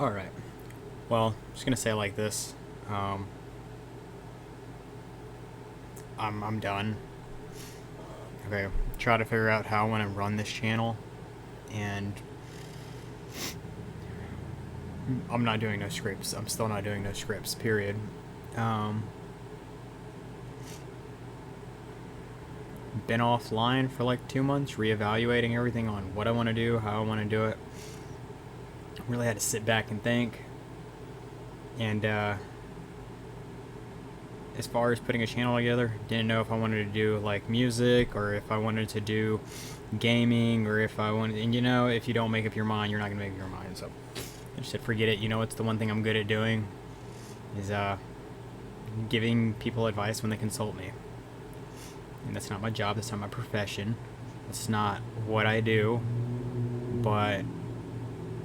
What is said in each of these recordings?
Alright. Well, I'm just gonna say it like this. I'm done. Okay, try to figure out how I want to run this channel, and I'm not doing no scripts. I'm still not doing no scripts, period. Been offline for like 2 months, reevaluating everything on what I want to do, how I want to do it. Really had to sit back and think. And as far as putting a channel together, didn't know if I wanted to do like music or if I wanted to do gaming or if I wanted, and you know, if you don't make up your mind, you're not gonna make up your mind. So I just said forget it. You know, it's the one thing I'm good at doing is giving people advice when they consult me. And that's not my job, that's not my profession, that's not what I do. But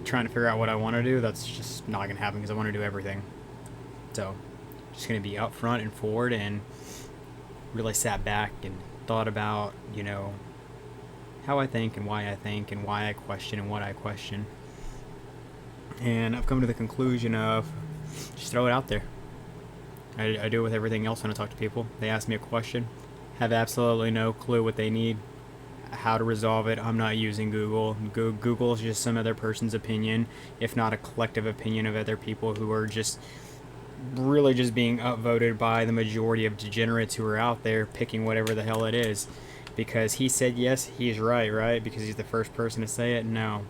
trying to figure out what I want to do, that's just not gonna happen because I want to do everything. So just gonna be upfront and forward, and really sat back and thought about, you know, how I think and why I question and what I question. And I've come to the conclusion of just throw it out there. I do it with everything else when I talk to people. They ask me a question, have absolutely no clue what they need, how to resolve it. I'm not using Google. Google is just some other person's opinion, if not a collective opinion of other people who are just really just being upvoted by the majority of degenerates who are out there picking whatever the hell it is. Because he said yes, he's right? Because he's the first person to say it? No.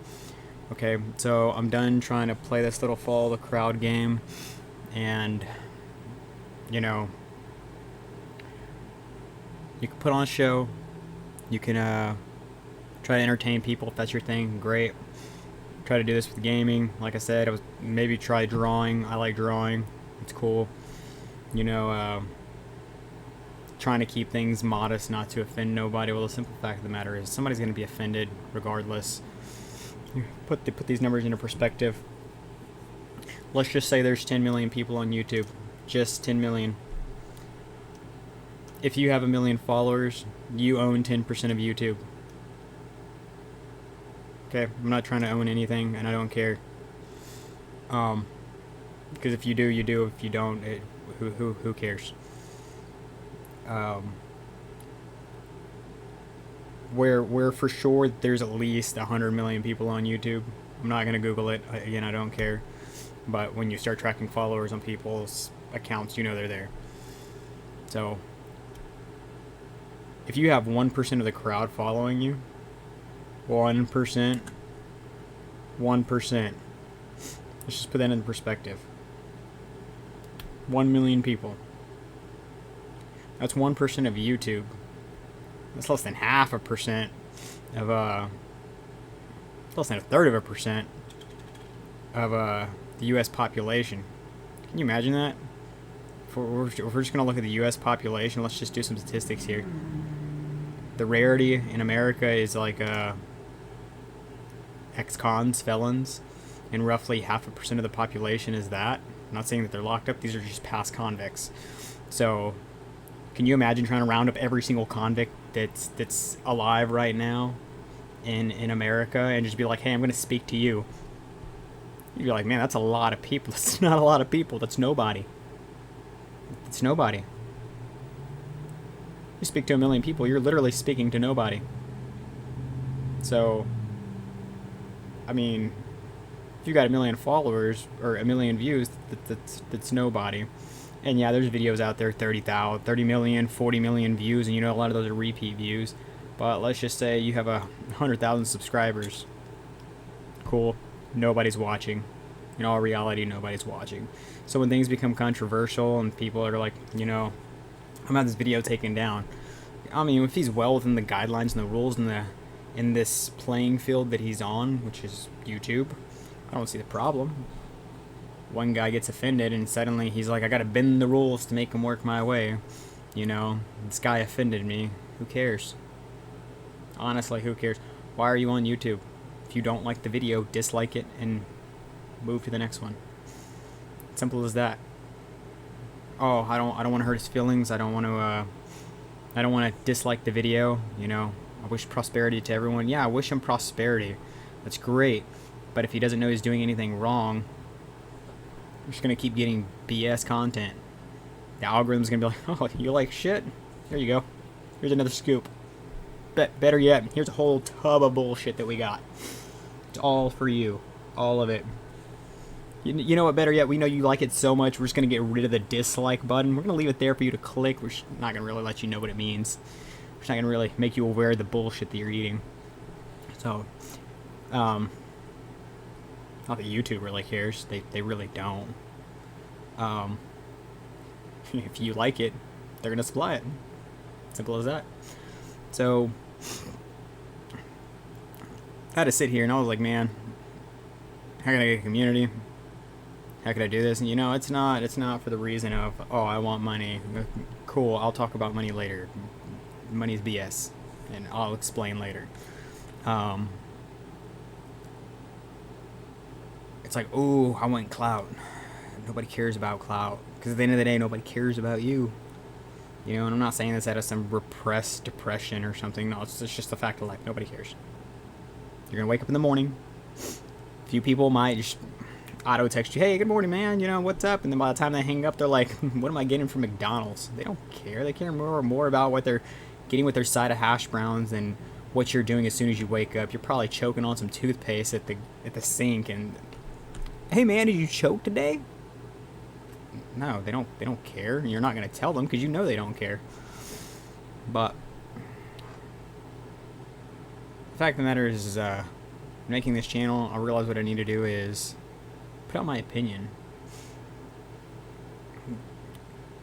Okay, so I'm done trying to play this little follow the crowd game, and you know, you can put on a show, you can try to entertain people if that's your thing, great. Try to do this with gaming. Like I said, I was maybe try drawing. I like drawing, it's cool. You know, trying to keep things modest, not to offend nobody. Well, the simple fact of the matter is somebody's going to be offended regardless. Put these numbers into perspective. Let's just say there's 10 million people on YouTube. Just 10 million. If you have 1 million followers, you own 10% of YouTube. Okay, I'm not trying to own anything, and I don't care. Because if you do, you do. If you don't, who cares? Where for sure there's at least 100 million people on YouTube. I'm not gonna Google it again. I don't care. But when you start tracking followers on people's accounts, you know they're there. So if you have 1% of the crowd following you, 1%, let's just put that in perspective. 1 million people. That's 1% of YouTube. That's less than half a percent of less than a third of a percent of the U.S. population. Can you imagine that? If we're just gonna look at the U.S. population, let's just do some statistics here. The rarity in America is like ex-cons, felons, and roughly 0.5% of the population is that. I'm not saying that they're locked up; these are just past convicts. So, can you imagine trying to round up every single convict that's alive right now in America and just be like, hey, I'm going to speak to you? You'd be like, man, that's a lot of people. That's not a lot of people. That's nobody. It's nobody. You speak to 1 million people, you're literally speaking to nobody. So, I mean, if you got 1 million followers or 1 million views, that's nobody. And yeah, there's videos out there, 30 million, 40 million views, and you know a lot of those are repeat views. But let's just say you have 100,000 subscribers. Cool. Nobody's watching. In all reality, nobody's watching. So when things become controversial and people are like, you know, I'm gonna have this video taken down. I mean, if he's well within the guidelines and the rules in this playing field that he's on, which is YouTube, I don't see the problem. One guy gets offended and suddenly he's like, I gotta bend the rules to make them work my way. You know, this guy offended me. Who cares? Honestly, who cares? Why are you on YouTube? If you don't like the video, dislike it and move to the next one. Simple as that. Oh, I don't want to hurt his feelings. I don't want to dislike the video. You know, I wish prosperity to everyone. Yeah, I wish him prosperity. That's great. But if he doesn't know he's doing anything wrong, You're just gonna keep getting BS content. The algorithm's gonna be like, oh, you like shit? Here you go. Here's another scoop. Better yet, here's a whole tub of bullshit that we got. It's all for you. All of it. You know what, better yet, we know you like it so much, we're just going to get rid of the dislike button. We're going to leave it there for you to click. We're not going to really let you know what it means. We're just not going to really make you aware of the bullshit that you're eating. So, not that YouTube really cares. They really don't. If you like it, they're going to supply it. Simple as that. So, I had to sit here and I was like, man, how can I get a community? How could I do this? And you know, it's not for the reason of, oh, I want money. Cool, I'll talk about money later. Money's BS, and I'll explain later. It's like, ooh, I want clout. Nobody cares about clout, because at the end of the day, nobody cares about you. You know, and I'm not saying this out of some repressed depression or something. No, it's just a fact of life. Nobody cares. You're gonna wake up in the morning. A few people might just auto text you, hey, good morning, man, you know, what's up? And then by the time they hang up, they're like, what am I getting from McDonald's? They don't care. They care more about what they're getting with their side of hash browns and what you're doing as soon as you wake up. You're probably choking on some toothpaste at the sink, and hey, man, did you choke today? No, they don't care. You're not going to tell them because you know they don't care. But the fact of the matter is, making this channel, I realize what I need to do is put out my opinion,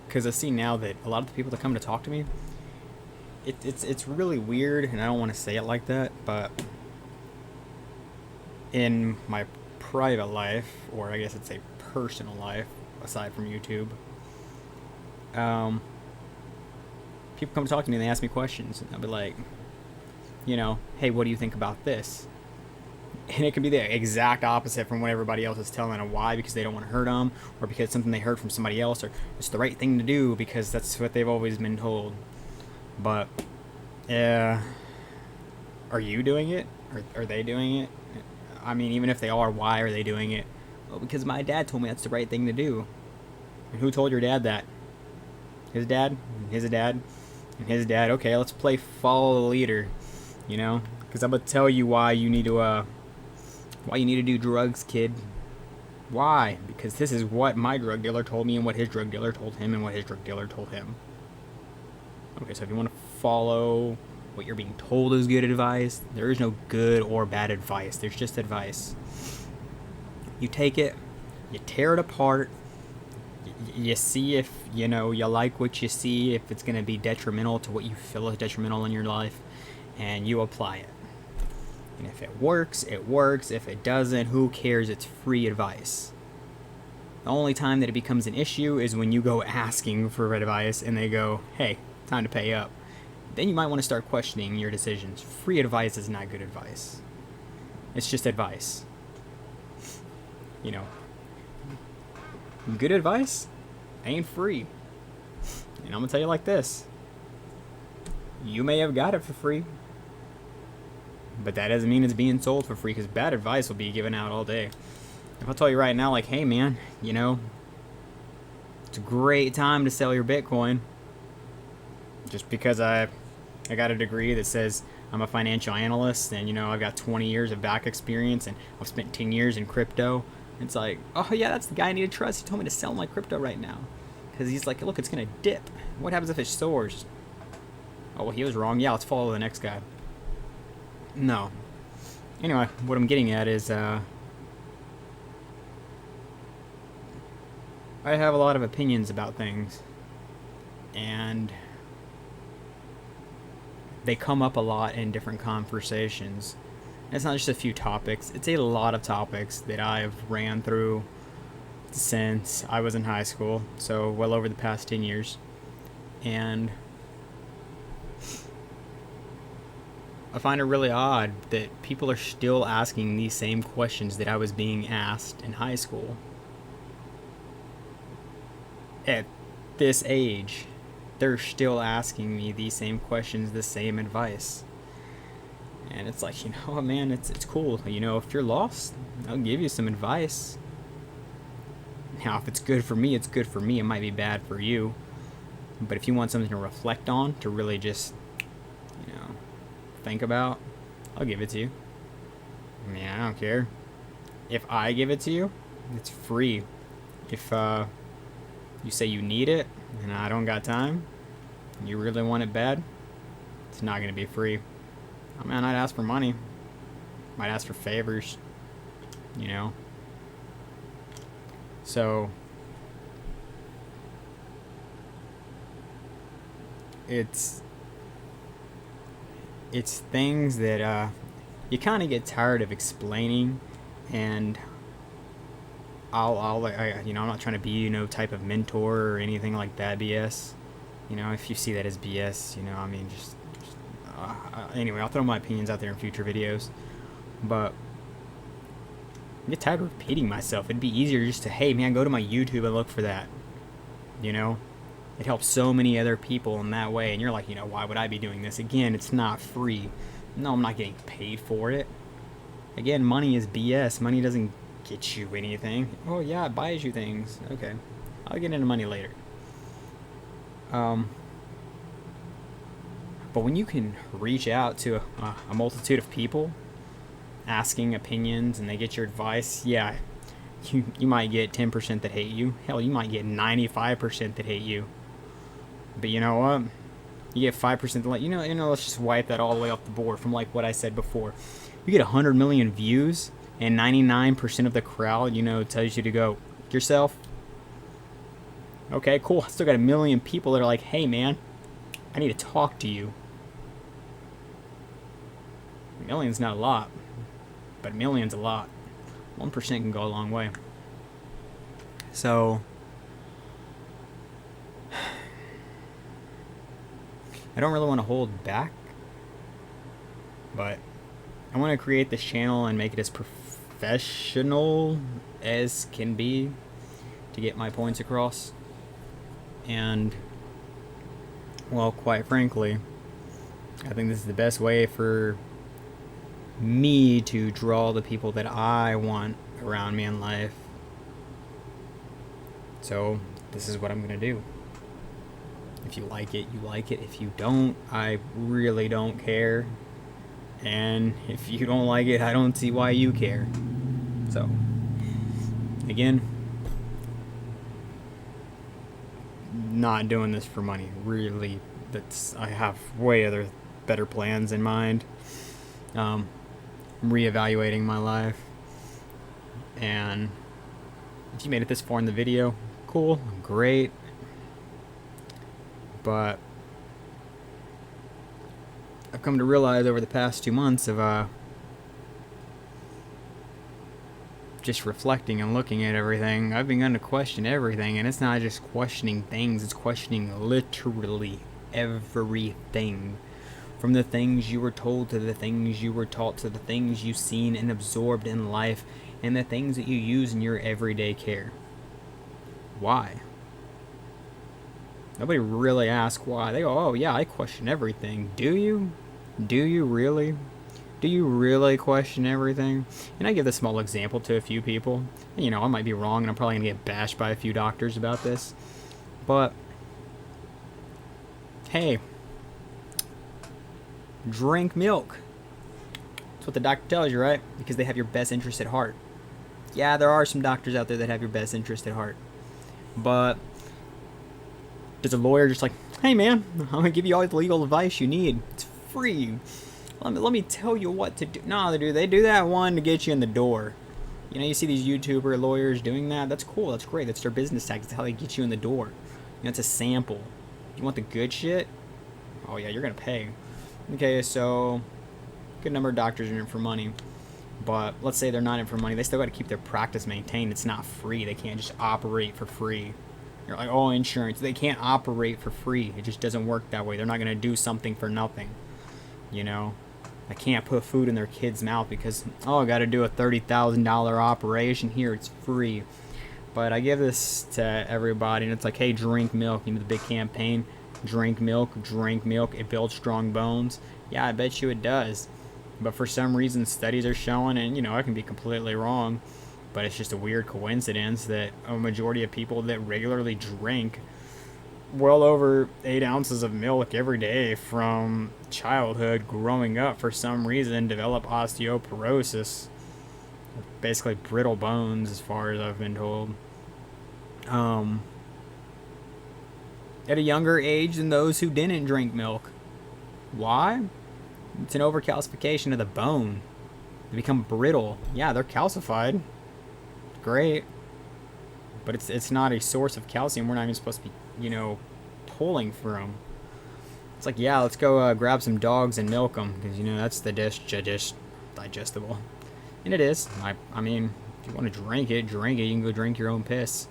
because I see now that a lot of the people that come to talk to me, it's really weird, and I don't want to say it like that, but in my private life, or I guess it's a personal life aside from YouTube, people come talk to me and they ask me questions, and I'll be like, you know, hey, what do you think about this? And it can be the exact opposite from what everybody else is telling them. Why? Because they don't want to hurt them, or because it's something they heard from somebody else, or it's the right thing to do because that's what they've always been told. But, are you doing it? Are they doing it? I mean, even if they are, why are they doing it? Well, because my dad told me that's the right thing to do. And who told your dad that? His dad? His dad? And his dad? Okay, let's play follow the leader, you know? Because I'm going to tell you why you need to, do drugs, kid. Why? Because this is what my drug dealer told me, and what his drug dealer told him, and what his drug dealer told him. Okay, so if you want to follow what you're being told is good advice, there is no good or bad advice. There's just advice. You take it, you tear it apart, you see if, you know, you like what you see, if it's going to be detrimental to what you feel is detrimental in your life, and you apply it. And if it works, it works. If it doesn't, who cares? It's free advice. The only time that it becomes an issue is when you go asking for advice and they go, hey, time to pay up. Then you might want to start questioning your decisions. Free advice is not good advice. It's just advice. You know, good advice ain't free. And I'm going to tell you like this. You may have got it for free, but that doesn't mean it's being sold for free, because bad advice will be given out all day. If I tell you right now, like, hey man, you know, it's a great time to sell your Bitcoin, just because I got a degree that says I'm a financial analyst, and you know, I've got 20 years of back experience, and I've spent 10 years in crypto. It's like, oh yeah, that's the guy I need to trust. He told me to sell my crypto right now, because he's like, look, it's gonna dip. What happens if it soars? Oh, well, he was wrong. Yeah, let's follow the next guy. No. Anyway, what I'm getting at is, I have a lot of opinions about things, and they come up a lot in different conversations. And it's not just a few topics, it's a lot of topics that I've ran through since I was in high school, so well over the past 10 years. And I find it really odd that people are still asking these same questions that I was being asked in high school. At this age, they're still asking me these same questions, the same advice. And it's like, you know what, man, it's cool. You know, if you're lost, I'll give you some advice. Now, if it's good for me, it's good for me. It might be bad for you. But if you want something to reflect on, to really just, you know, think about, I'll give it to you. I mean, I don't care. If I give it to you, it's free. If you say you need it and I don't got time, and you really want it bad, it's not going to be free. I mean, I'd ask for money. Might ask for favors, you know. So it's things that you kind of get tired of explaining, and you know, I'm not trying to be, you know, type of mentor or anything like that BS. You know, if you see that as BS, you know, I mean, just anyway, I'll throw my opinions out there in future videos. But I get tired of repeating myself. It'd be easier just to, hey man, go to my YouTube and look for that. You know, it helps so many other people in that way. And you're like, you know, why would I be doing this? Again, it's not free. No, I'm not getting paid for it. Again, money is BS. Money doesn't get you anything. Oh yeah, it buys you things. Okay, I'll get into money later. But when you can reach out to a multitude of people asking opinions and they get your advice, yeah, you might get 10% that hate you. Hell, you might get 95% that hate you. But you know what? You get 5% that like, you know, let's just wipe that all the way off the board from like what I said before. You get 100 million views and 99% of the crowd, you know, tells you to go yourself. Okay, cool. I still got 1 million people that are like, hey man, I need to talk to you. A million's not a lot, but a million's a lot. 1% can go a long way. So I don't really want to hold back, but I want to create this channel and make it as professional as can be to get my points across. And well, quite frankly, I think this is the best way for me to draw the people that I want around me in life. So this is what I'm gonna do. If you like it, you like it. If you don't, I really don't care. And if you don't like it, I don't see why you care. So again, not doing this for money. Really, I have way better plans in mind. Reevaluating my life. And if you made it this far in the video, cool, great. But I've come to realize over the past 2 months of just reflecting and looking at everything, I've begun to question everything. And it's not just questioning things, it's questioning literally everything. From the things you were told, to the things you were taught, to the things you've seen and absorbed in life, and the things that you use in your everyday care. Why? Nobody really asks why. They go, oh yeah, I question everything. Do you? Do you really? Do you really question everything? And I give this small example to a few people. You know, I might be wrong, and I'm probably going to get bashed by a few doctors about this. But, hey, drink milk. That's what the doctor tells you, right? Because they have your best interest at heart. Yeah, there are some doctors out there that have your best interest at heart. But does a lawyer just like, hey man, I'm going to give you all the legal advice you need. It's free. Let me tell you what to do. No, they do that one to get you in the door. You know, you see these YouTuber lawyers doing that. That's cool. That's great. That's their business tactics. That's how they get you in the door. You know, it's a sample. You want the good shit? Oh yeah, you're going to pay. Okay, so good number of doctors are in for money. But let's say they're not in for money. They still got to keep their practice maintained. It's not free. They can't just operate for free. You're like, oh, insurance. They can't operate for free. It just doesn't work that way. They're not going to do something for nothing. You know? I can't put food in their kid's mouth because, oh, I got to do a $30,000 operation. Here, it's free. But I give this to everybody, and it's like, hey, drink milk. You know, the big campaign. Drink milk, drink milk. It builds strong bones. Yeah, I bet you it does. But for some reason, studies are showing, and, you know, I can be completely wrong, But it's just a weird coincidence that a majority of people that regularly drink well over 8 ounces of milk every day from childhood growing up, for some reason, develop osteoporosis. Basically brittle bones, as far as I've been told. At a younger age than those who didn't drink milk. Why? It's an overcalcification of the bone. They become brittle. Yeah, they're calcified. Great. But it's not a source of calcium. We're not even supposed to be, pulling from. It's like, yeah, let's go grab some dogs and milk them, because, that's the dish digestible. And it is. I mean, if you want to drink it. You can go drink your own piss.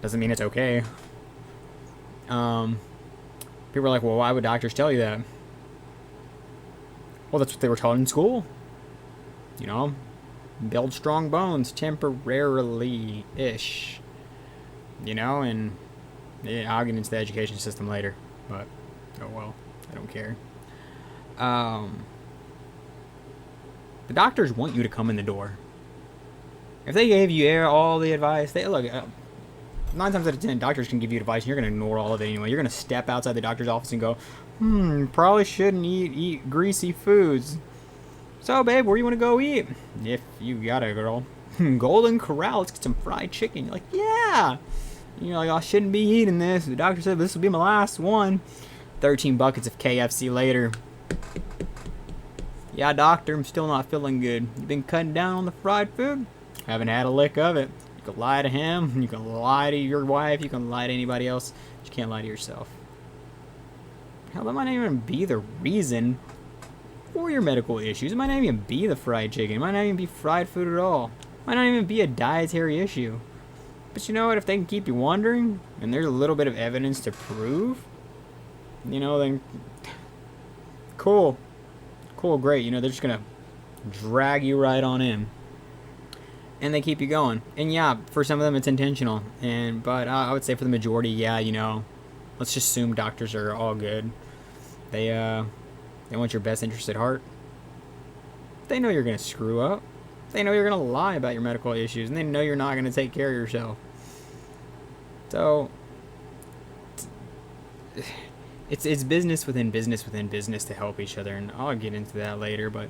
Doesn't mean it's okay. People are like, well, why would doctors tell you that? Well, that's what they were taught in school. Build strong bones temporarily-ish. And yeah, I'll get into the education system later. But, oh well, I don't care. The doctors want you to come in the door. If they gave you all the advice, look, 9 times out of 10, doctors can give you advice, and you're going to ignore all of it anyway. You're going to step outside the doctor's office and go, probably shouldn't eat greasy foods. So, babe, where do you want to go eat? If you got a girl. Golden Corral, let's get some fried chicken. You're like, yeah. You're like, I shouldn't be eating this. The doctor said this will be my last one. 13 buckets of KFC later. Yeah, doctor, I'm still not feeling good. You been cutting down on the fried food? Haven't had a lick of it. You can lie to him. You can lie to your wife. You can lie to anybody else. But you can't lie to yourself. Hell, that might not even be the reason for your medical issues. It might not even be the fried chicken. It might not even be fried food at all. It might not even be a dietary issue. But you know what? If they can keep you wondering, and there's a little bit of evidence to prove, then cool. Cool, great. They're just going to drag you right on in. And they keep you going. And yeah, for some of them it's intentional. But I would say for the majority, yeah, let's just assume doctors are all good. They want your best interest at heart. They know you're going to screw up. They know you're going to lie about your medical issues. And they know you're not going to take care of yourself. So, it's business within business within business to help each other. And I'll get into that later. But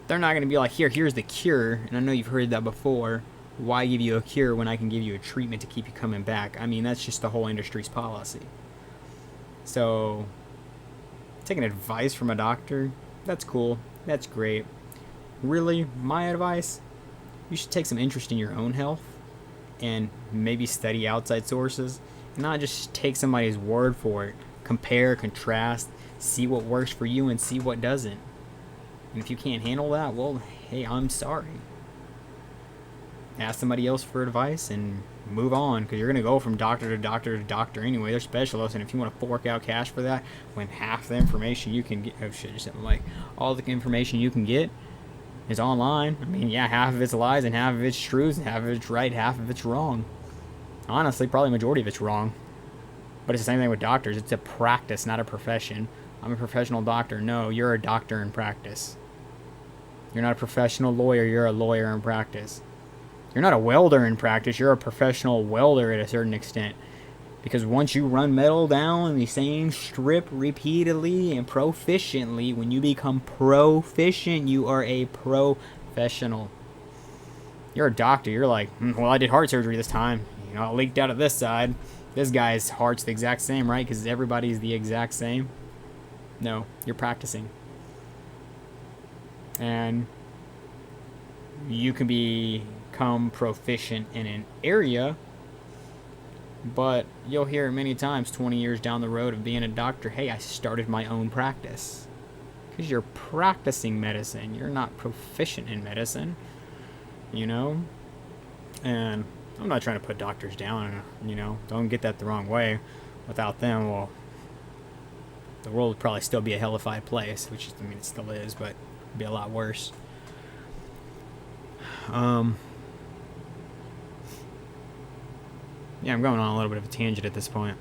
they're not going to be like, here's the cure. And I know you've heard that before. Why give you a cure when I can give you a treatment to keep you coming back? I mean, that's just the whole industry's policy. So, taking advice from a doctor, that's cool. That's great. Really, my advice, you should take some interest in your own health and maybe study outside sources. Not just take somebody's word for it. Compare, contrast, see what works for you and see what doesn't. And if you can't handle that, well, hey, I'm sorry. Ask somebody else for advice and move on, because you're going to go from doctor to doctor to doctor anyway. They're specialists, and if you want to fork out cash for that, when half the information you can get, all the information you can get is online. I mean, yeah, half of it's lies and half of it's truths, and half of it's right, half of it's wrong. Honestly, probably majority of it's wrong. But it's the same thing with doctors. It's a practice, not a profession. I'm a professional doctor. No, you're a doctor in practice. You're not a professional lawyer. You're a lawyer in practice. You're not a welder in practice. You're a professional welder at a certain extent. Because once you run metal down the same strip repeatedly and proficiently, when you become proficient, you are a professional. You're a doctor. You're like, well, I did heart surgery this time. It leaked out of this side. This guy's heart's the exact same, right? Because everybody's the exact same. No, you're practicing. And you can become proficient in an area, but you'll hear many times 20 years down the road of being a doctor, hey, I started my own practice. Because you're practicing medicine. You're not proficient in medicine. And I'm not trying to put doctors down, don't get that the wrong way. Without them, well, the world would probably still be a hellified place, which, it still is, but it'd be a lot worse. Yeah, I'm going on a little bit of a tangent at this point.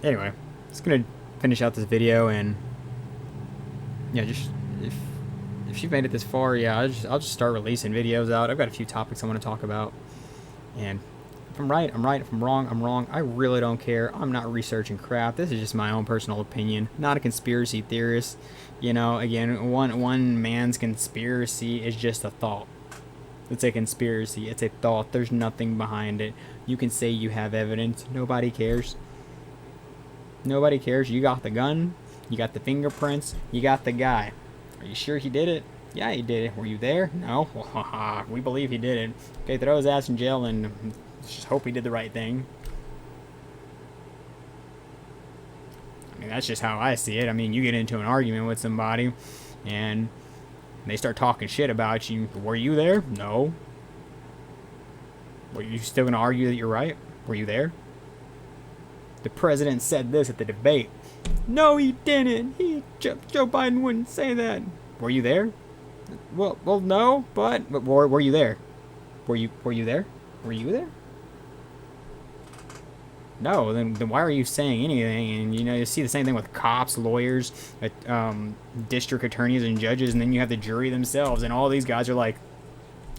Anyway, just gonna finish out this video, and yeah, just if if you've made it this far, yeah, I'll just start releasing videos out. I've got a few topics I want to talk about, and if I'm right, I'm right. If I'm wrong, I'm wrong. I really don't care. I'm not researching crap. This is just my own personal opinion, not a conspiracy theorist. You know, again, one man's conspiracy is just a thought. It's a conspiracy. It's a thought. There's nothing behind it. You can say you have evidence. Nobody cares. Nobody cares. You got the gun. You got the fingerprints. You got the guy. Are you sure he did it? Yeah, he did it. Were you there? No? Well, haha, we believe he did it. Okay, throw his ass in jail and just hope he did the right thing. I mean, that's just how I see it. I mean, you get into an argument with somebody and they start talking shit about you. Were you there? No. Were you still going to argue that you're right? Were you there? The president said this at the debate. No, he didn't. Joe Biden wouldn't say that. Were you there? Well, no, but were you there? Were you there? Were you there? No, then why are you saying anything? And you know, you see the same thing with cops, lawyers, district attorneys, and judges, and then you have the jury themselves, and all these guys are like,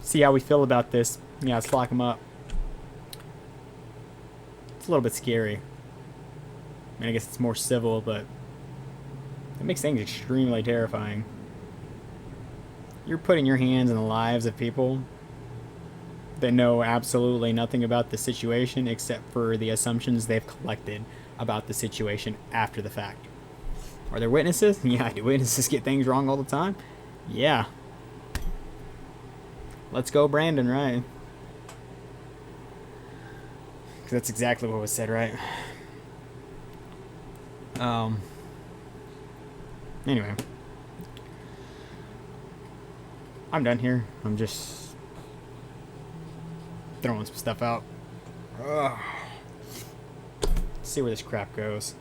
"See how we feel about this? Yeah, let's lock them up." It's a little bit scary. I mean, I guess it's more civil, but it makes things extremely terrifying. You're putting your hands in the lives of people that know absolutely nothing about the situation except for the assumptions they've collected about the situation after the fact. Are there witnesses? Yeah. Do witnesses get things wrong all the time? Yeah. Let's go, Brandon, right? Because that's exactly what was said, right? Anyway. I'm done here. I'm just throwing some stuff out. Ugh. Let's see where this crap goes.